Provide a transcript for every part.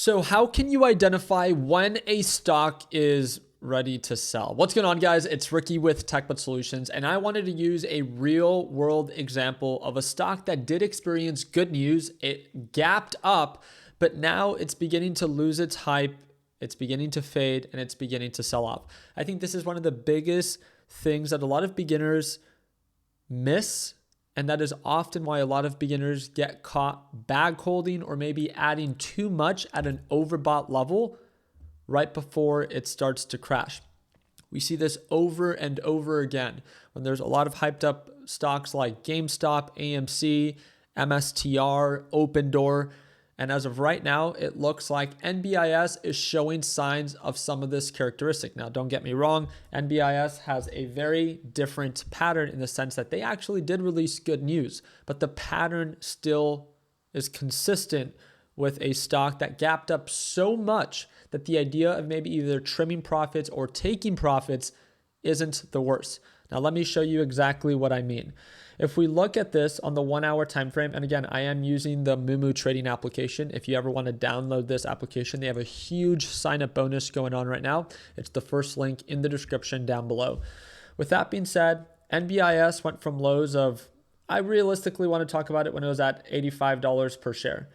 So how can you identify when a stock is ready to sell? What's going on, guys? It's Ricky with TechBud Solutions, and I wanted to use a real world example of a stock that did experience good news. It gapped up, but now it's beginning to lose its hype. It's beginning to fade and it's beginning to sell off. I think this is one of the biggest things that a lot of beginners miss. And that is often why a lot of beginners get caught bag holding or maybe adding too much at an overbought level right before it starts to crash. We see this over and over again when there's a lot of hyped up stocks like GameStop, AMC, MSTR, Opendoor. And as of right now, it looks like NBIS is showing signs of some of this characteristic. Now, don't get me wrong, NBIS has a very different pattern in the sense that they actually did release good news, but the pattern still is consistent with a stock that gapped up so much that the idea of maybe either trimming profits or taking profits isn't the worst. Now, let me show you exactly what I mean. If we look at this on the 1 hour time frame, and again, I am using the Moomoo trading application. If you ever want to download this application, they have a huge sign up bonus going on right now. It's the first link in the description down below. With that being said, NBIS went from lows of, I realistically want to talk about it when it was at $85 per share.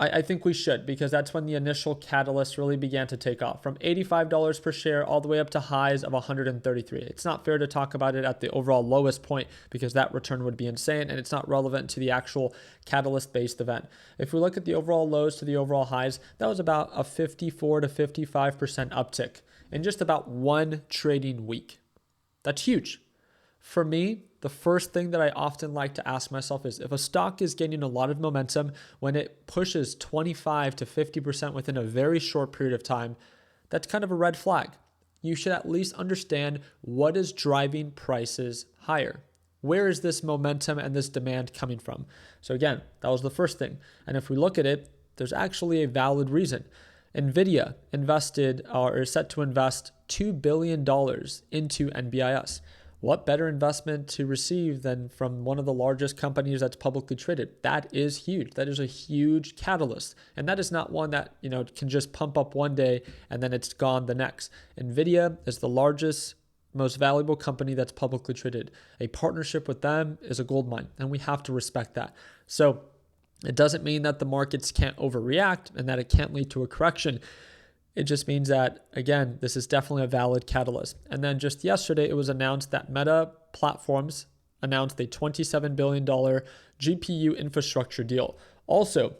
I think we should, because that's when the initial catalyst really began to take off, from $85 per share all the way up to highs of $133. It's not fair to talk about it at the overall lowest point because that return would be insane and it's not relevant to the actual catalyst-based event. If we look at the overall lows to the overall highs, that was about a 54 to 55% uptick in just about one trading week. That's huge. For me, the first thing that I often like to ask myself is if a stock is gaining a lot of momentum, when it pushes 25 to 50% within a very short period of time, that's kind of a red flag. You should at least understand what is driving prices higher. Where is this momentum and this demand coming from? So again, that was the first thing. And if we look at it, there's actually a valid reason. NVIDIA invested or is set to invest $2 billion into NBIS. What better investment to receive than from one of the largest companies that's publicly traded? That is huge. That is a huge catalyst. And that is not one that, can just pump up one day and then it's gone the next. NVIDIA is the largest, most valuable company that's publicly traded. A partnership with them is a goldmine, and we have to respect that. So it doesn't mean that the markets can't overreact and that it can't lead to a correction. It just means that, again, this is definitely a valid catalyst. And then just yesterday, it was announced that Meta Platforms announced a $27 billion GPU infrastructure deal. Also,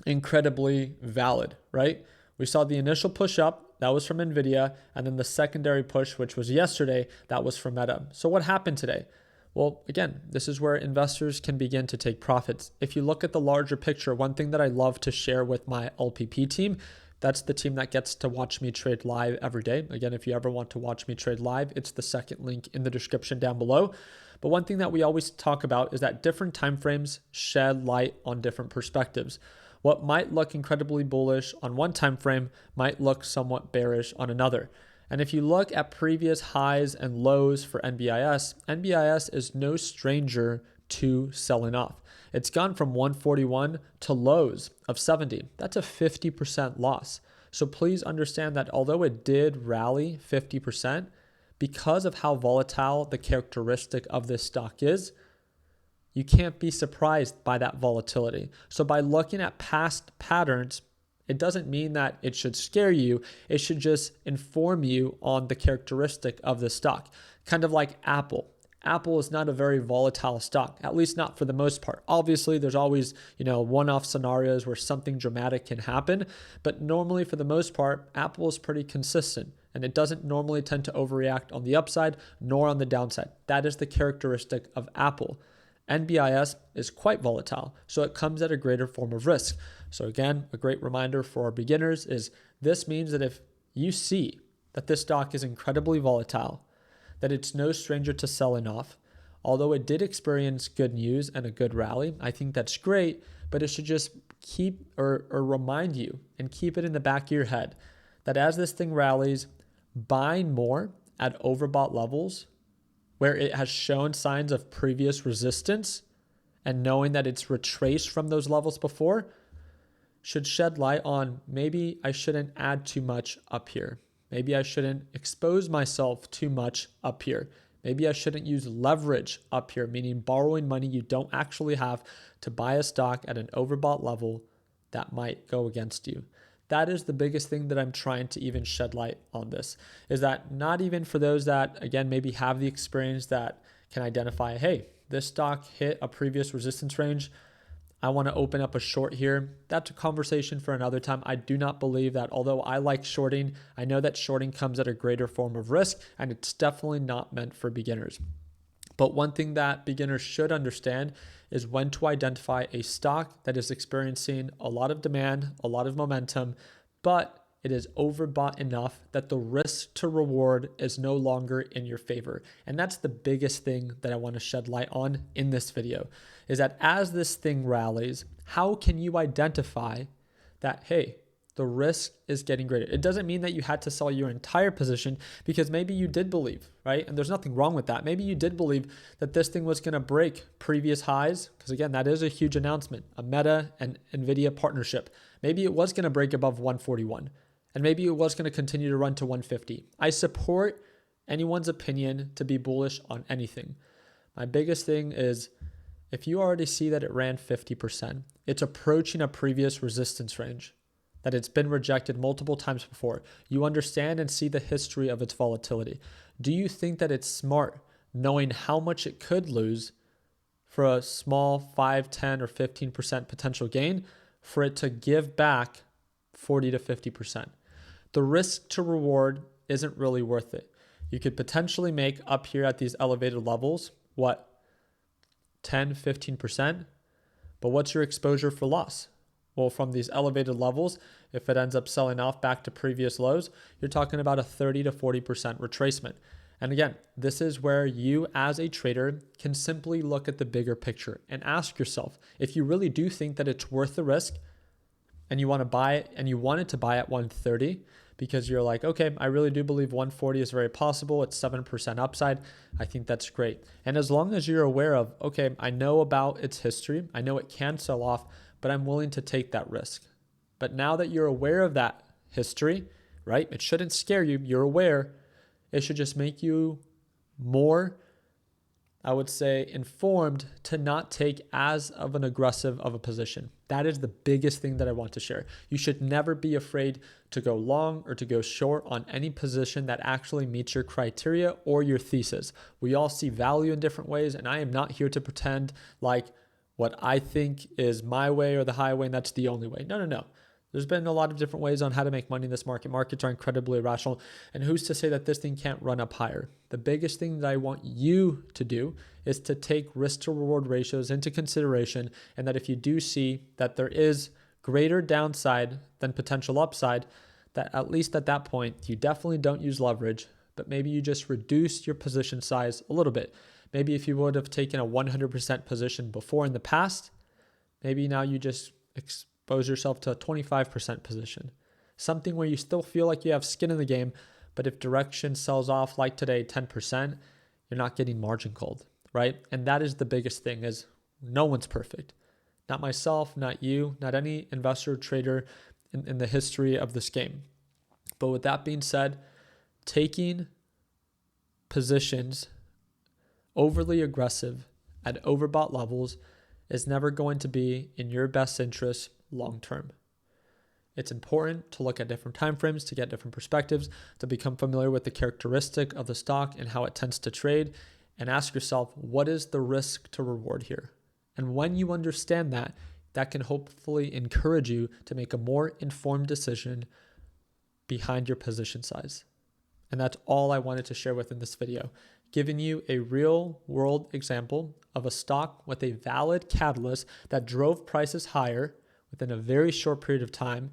incredibly valid, right? We saw the initial push up, that was from NVIDIA, and then the secondary push, which was yesterday, that was from Meta. So what happened today? Well, again, this is where investors can begin to take profits. If you look at the larger picture, one thing that I love to share with my LPP team, that's the team that gets to watch me trade live every day. Again, if you ever want to watch me trade live, it's the second link in the description down below. But one thing that we always talk about is that different timeframes shed light on different perspectives. What might look incredibly bullish on one time frame might look somewhat bearish on another. And if you look at previous highs and lows for NBIS, NBIS is no stranger to selling off. It's gone from 141 to lows of 70. That's a 50% loss. So please understand that although it did rally 50%, because of how volatile the characteristic of this stock is, you can't be surprised by that volatility. So by looking at past patterns, it doesn't mean that it should scare you. It should just inform you on the characteristic of the stock. Kind of like Apple. Apple is not a very volatile stock, at least not for the most part. Obviously, there's always, one-off scenarios where something dramatic can happen, but normally for the most part, Apple is pretty consistent and it doesn't normally tend to overreact on the upside nor on the downside. That is the characteristic of Apple. NBIS is quite volatile, so it comes at a greater form of risk. So again, a great reminder for our beginners is this means that if you see that this stock is incredibly volatile, that it's no stranger to selling off. Although it did experience good news and a good rally, I think that's great, but it should just keep or remind you and keep it in the back of your head that as this thing rallies, buying more at overbought levels where it has shown signs of previous resistance and knowing that it's retraced from those levels before should shed light on maybe I shouldn't add too much up here. Maybe I shouldn't expose myself too much up here. Maybe I shouldn't use leverage up here, meaning borrowing money you don't actually have to buy a stock at an overbought level that might go against you. That is the biggest thing that I'm trying to even shed light on this, is that not even for those that, again, maybe have the experience that can identify, hey, this stock hit a previous resistance range. I want to open up a short here. That's a conversation for another time. I do not believe that, although I like shorting, I know that shorting comes at a greater form of risk, and it's definitely not meant for beginners. But one thing that beginners should understand is when to identify a stock that is experiencing a lot of demand, a lot of momentum, but it is overbought enough that the risk to reward is no longer in your favor. And that's the biggest thing that I want to shed light on in this video, is that as this thing rallies, how can you identify that, hey, the risk is getting greater? It doesn't mean that you had to sell your entire position, because maybe you did believe, right? And there's nothing wrong with that. Maybe you did believe that this thing was going to break previous highs, because again, that is a huge announcement, a Meta and NVIDIA partnership. Maybe it was going to break above 141, and maybe it was going to continue to run to 150. I support anyone's opinion to be bullish on anything. My biggest thing is, if you already see that it ran 50%, it's approaching a previous resistance range, that it's been rejected multiple times before. You understand and see the history of its volatility. Do you think that it's smart, knowing how much it could lose for a small 5, 10, or 15% potential gain, for it to give back 40 to 50%? The risk to reward isn't really worth it. You could potentially make up here at these elevated levels, 10, 15%, but what's your exposure for loss? Well, from these elevated levels, if it ends up selling off back to previous lows, you're talking about a 30 to 40% retracement. And again, this is where you as a trader can simply look at the bigger picture and ask yourself, if you really do think that it's worth the risk and you want to buy it, and you wanted to buy at 130, because you're like, okay, I really do believe 140 is very possible. It's 7% upside. I think that's great. And as long as you're aware of, okay, I know about its history, I know it can sell off, but I'm willing to take that risk. But now that you're aware of that history, right? It shouldn't scare you. You're aware. It should just make you more, I would say, informed to not take as of an aggressive of a position. That is the biggest thing that I want to share. You should never be afraid to go long or to go short on any position that actually meets your criteria or your thesis. We all see value in different ways, and I am not here to pretend like what I think is my way or the highway and that's the only way. No. There's been a lot of different ways on how to make money in this market. Markets are incredibly irrational. And who's to say that this thing can't run up higher? The biggest thing that I want you to do is to take risk to reward ratios into consideration, and that if you do see that there is greater downside than potential upside, that at least at that point, you definitely don't use leverage, but maybe you just reduce your position size a little bit. Maybe if you would have taken a 100% position before in the past, maybe now you just expose yourself to a 25% position. Something where you still feel like you have skin in the game, but if direction sells off like today, 10%, you're not getting margin called, right? And that is the biggest thing, is no one's perfect. Not myself, not you, not any investor or trader in the history of this game. But with that being said, taking positions overly aggressive at overbought levels is never going to be in your best interest long term. It's important to look at different timeframes to get different perspectives, to become familiar with the characteristic of the stock and how it tends to trade, and ask yourself, what is the risk to reward here? And when you understand that, that can hopefully encourage you to make a more informed decision behind your position size. And that's all I wanted to share within this video, giving you a real world example of a stock with a valid catalyst that drove prices higher within a very short period of time.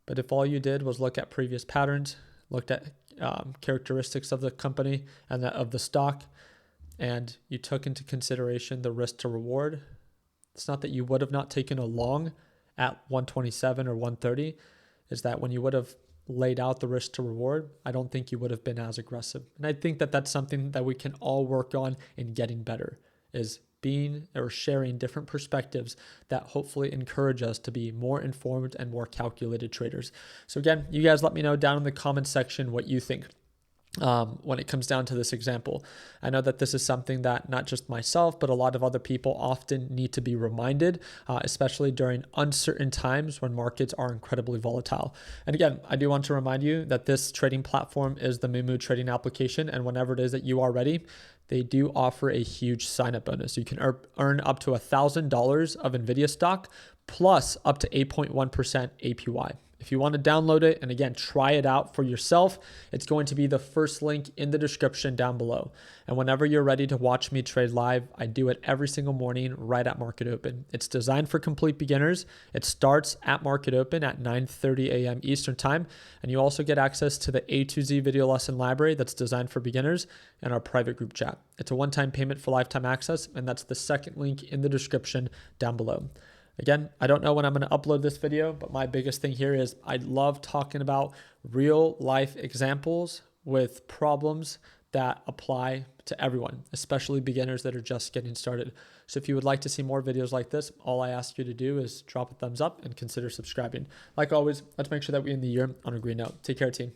But if all you did was look at previous patterns, looked at characteristics of the company and of the stock, and you took into consideration the risk to reward, it's not that you would have not taken a long at 127 or 130, is that when you would have laid out the risk to reward, I don't think you would have been as aggressive. And I think that that's something that we can all work on in getting better, is being or sharing different perspectives that hopefully encourage us to be more informed and more calculated traders. So again, you guys let me know down in the comment section what you think. When it comes down to this example, I know that this is something that not just myself, but a lot of other people often need to be reminded, especially during uncertain times when markets are incredibly volatile. And again, I do want to remind you that this trading platform is the Moomoo trading application. And whenever it is that you are ready, they do offer a huge sign-up bonus. You can earn up to $1,000 of NVIDIA stock plus up to 8.1% APY. If you want to download it and again, try it out for yourself, it's going to be the first link in the description down below. And whenever you're ready to watch me trade live, I do it every single morning right at market open. It's designed for complete beginners. It starts at market open at 9:30 a.m. Eastern time. And you also get access to the A to Z video lesson library that's designed for beginners and our private group chat. It's a one-time payment for lifetime access, and that's the second link in the description down below. Again, I don't know when I'm going to upload this video, but my biggest thing here is I love talking about real life examples with problems that apply to everyone, especially beginners that are just getting started. So if you would like to see more videos like this, all I ask you to do is drop a thumbs up and consider subscribing. Like always, let's make sure that we end the year on a green note. Take care, team.